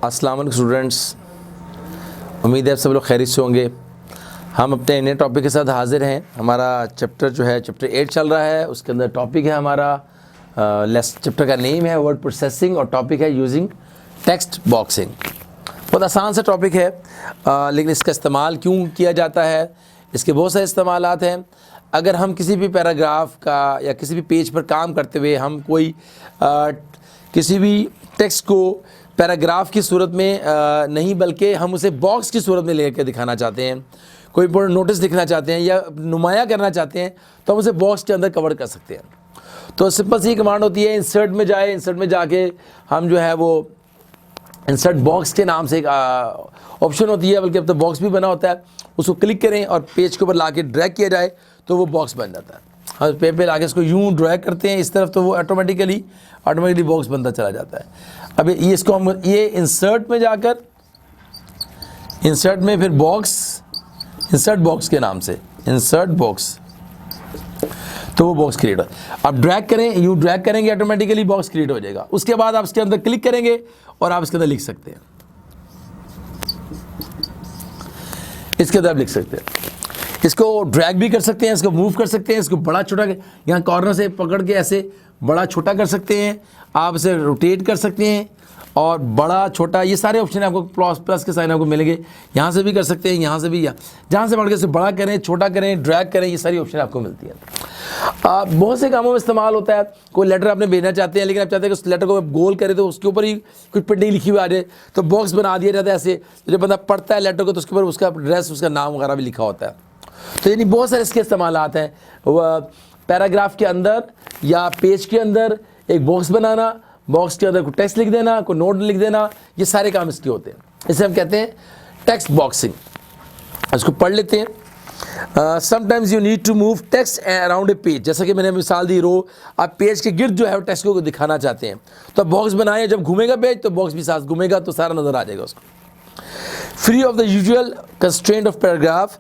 अस्सलाम वालेकुम स्टूडेंट्स, उम्मीद है आप सब लोग खैरियत से होंगे। हम अपने नए टॉपिक के साथ हाज़िर हैं। हमारा चैप्टर जो है चैप्टर 8 चल रहा है। उसके अंदर टॉपिक है हमारा चैप्टर का नेम है वर्ड प्रोसेसिंग और टॉपिक है यूजिंग टेक्स्ट बॉक्सिंग। बहुत आसान सा टॉपिक है, लेकिन इसका इस्तेमाल क्यों किया जाता है, इसके बहुत सारे इस्तेमालात हैं। अगर हम किसी भी पैराग्राफ का या किसी भी पेज पर काम करते हुए हम कोई किसी भी टेक्स्ट को पैराग्राफ की सूरत में नहीं बल्कि हम उसे बॉक्स की सूरत में लेकर दिखाना चाहते हैं, कोई इंपॉर्टेंट नोटिस लिखना चाहते हैं या नुमाया करना चाहते हैं, तो हम उसे बॉक्स के अंदर कवर कर सकते हैं। तो सिंपल सी कमांड होती है, इंसर्ट में जाए, इंसर्ट में जाके हम जो है वो इंसर्ट बॉक्स के नाम से एक ऑप्शन होती है, बल्कि अब तो बॉक्स भी बना होता है, उसको क्लिक करें और पेज के ऊपर ला के ड्रैग किया जाए तो वो बॉक्स बन जाता है। हम पेज पे लाके इसको यूं ड्रैग करते हैं इस तरफ तो वो ऑटोमेटिकली बॉक्स बनता चला जाता है। अब ये इसको हम ये इंसर्ट में जाकर इंसर्ट में फिर बॉक्स, इंसर्ट बॉक्स के नाम से इंसर्ट बॉक्स, तो वो बॉक्स क्रिएट हो। आप ड्रैग करें, यूं ड्रैग करेंगे ऑटोमेटिकली बॉक्स क्रिएट हो जाएगा। उसके बाद आप इसके अंदर क्लिक करेंगे और आप इसके अंदर लिख सकते हैं, इसके अंदर आप लिख सकते हैं। इसको ड्रैग भी कर सकते हैं, इसको मूव कर सकते हैं, इसको बड़ा छोटा यहाँ कॉर्नर से पकड़ के ऐसे बड़ा छोटा कर सकते हैं, आप इसे रोटेट कर सकते हैं और बड़ा छोटा, ये सारे ऑप्शन आपको प्लस के साइन आपको मिलेंगे। यहाँ से भी कर सकते हैं, यहाँ से भी, जहाँ से पकड़ के इसे बड़ा करें, छोटा करें, ड्रैग करें, ये सारी ऑप्शन आपको मिलती है। बहुत से कामों में इस्तेमाल होता है। कोई लेटर आपने भेजना चाहते हैं, लेकिन आप चाहते हैं कि उस लेटर को गोल करें तो उसके ऊपर ही कुछ प्रिंटिंग लिखी हुई आ जाए, तो बॉक्स बना दिया जाता है ऐसे। जब बंदा पढ़ता है लेटर को तो उसके ऊपर उसका एड्रेस, उसका नाम वगैरह भी लिखा होता है। तो यानी बहुत सारे इसके इस्तेमालात हैं। पैराग्राफ के अंदर या पेज के अंदर एक बॉक्स बनाना, बॉक्स के अंदर कोई टेक्स्ट लिख देना, कोई नोट लिख देना, ये सारे काम इसके होते हैं। इसे हम कहते हैं टेक्स्ट बॉक्सिंग। इसको पढ़ लेते हैं। Sometimes you need to move text around a page. जैसा कि मैंने मिसाल दी, रो आप पेज के गिर्द जो है वो टेक्स्ट को दिखाना चाहते हैं, तो बॉक्स बनाए, जब घूमेगा पेज तो बॉक्स भी साथ घूमेगा, तो सारा नजर आ जाएगा उसको। Free of the usual constraint of paragraph,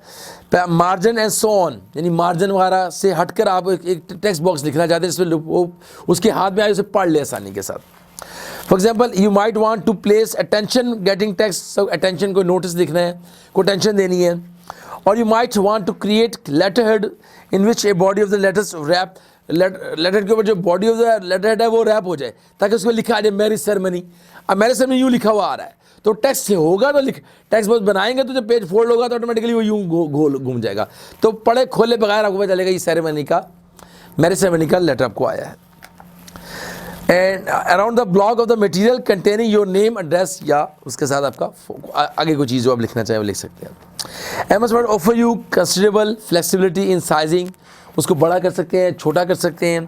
margin and so on, यानी मार्जिन वगैरह से हटकर आप एक टेक्स्ट बॉक्स लिखना चाहते हैं जिसमें वो उसके हाथ में आए, उसे पढ़ ले आसानी के साथ। For example, you might want to place attention getting text, सब अटेंशन को नोटिस लिखना है, को अटेंशन देनी है। और you might want to create letter head in which a body of the letters wrap, letter के ऊपर जो body of the letter head है वो रैप हो जाए, ताकि उसको लिखा आ जाए मैरिज सेरेमनी। अब मैरिज सेरेमनी यूँ लिखा हुआ आ रहा है, तो टेक्स्ट से होगा तो टेक्स्ट बॉक्स बनाएंगे तो जब पेज फोल्ड होगा तो ऑटोमेटिकली वो यूं गोल घूम जाएगा, तो पढ़े खोले बगैर आपको पता चलेगा ये सेरेमनी का, मैरिज सेरेमनी का लेटर आपको आया है। And around the block of the material containing your name, address, या उसके साथ आपका आगे कोई चीज़ जो आप लिखना चाहें वो लिख सकते हैं। MS word offer you considerable flexibility in sizing, उसको बड़ा कर सकते हैं, छोटा कर सकते हैं,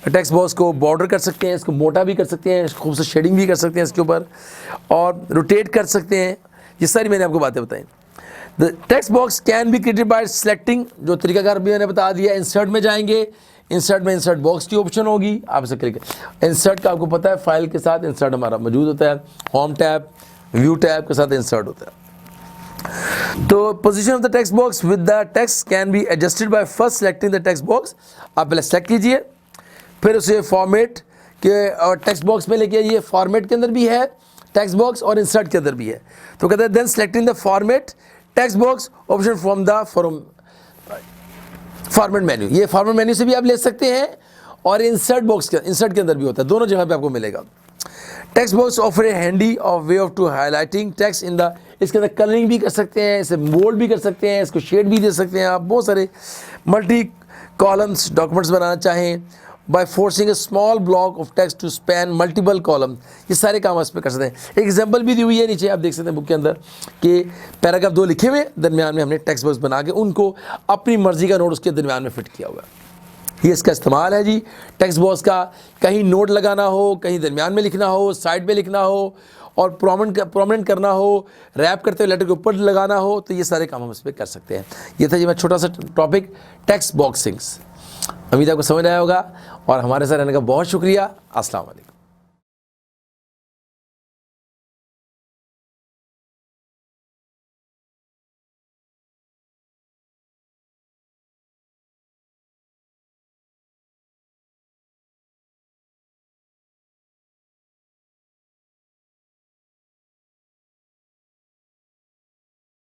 टेक्स्ट बॉक्स को बॉर्डर कर सकते हैं, इसको मोटा भी कर सकते हैं, खूब से शेडिंग भी कर सकते हैं इसके ऊपर, और रोटेट कर सकते हैं। ये सारी मैंने आपको बातें बताई। The text box can be created by selecting, जो तरीकाकार भी मैंने बता दिया। इंसर्ट में जाएंगे, इंसर्ट में इंसर्ट बॉक्स की ऑप्शन होगी, आप इसे क्लिक करें। इंसर्ट का आपको पता है फाइल के साथ इंसर्ट हमारा मौजूद होता है, होम टैब, व्यू टैब के साथ इंसर्ट होता है। तो position of the text box with the text can be adjusted by first selecting the text box. आप पहले सेलेक्ट कीजिए, फिर उसे फॉर्मेट के और टेक्स्ट बॉक्स में लेके आइए। फॉर्मेट के अंदर भी है टेक्स्ट बॉक्स और इंसर्ट के अंदर भी है, तो कहते हैं then selecting the format text box option from the format menu. ये फॉर्मेट मेन्यू से भी आप ले सकते हैं और इंसर्ट बॉक्स के इंसर्ट के अंदर भी होता है, दोनों जगह पे आपको मिलेगा। Text box offer a handy of way of to highlighting text in the, इसके अंदर कलरिंग भी कर सकते हैं, इसे बोल्ड भी कर सकते हैं, इसको शेड भी दे सकते हैं आप। बहुत सारे मल्टी कॉलम्स डॉक्यूमेंट्स बनाना चाहें by forcing a small block of text to span multiple column, ये सारे काम इस पर कर सकते हैं। एक एग्जांपल भी दी हुई है नीचे, आप देख सकते हैं बुक के अंदर कि पैराग्राफ 2 लिखे हुए, दरमियान में हमने टेक्स्ट बॉक्स बना के उनको अपनी मर्जी का नोट उसके दरमियान में फिट किया हुआ है। ये इसका इस्तेमाल है जी टेक्स्ट बॉक्स का। कहीं नोट लगाना हो, कहीं दरमियान में लिखना हो, साइड पे लिखना हो, और प्रोमिनेंट करना हो, रैप करते हुए लेटर के ऊपर लगाना हो, तो ये सारे काम हम इस पर कर सकते हैं। ये था जी मैं छोटा सा टॉपिक टेक्स्ट बॉक्सिंग्स। उम्मीद आपको समझ आया होगा और हमारे साथ रहने का बहुत शुक्रिया। अस्सलाम वालेकुम।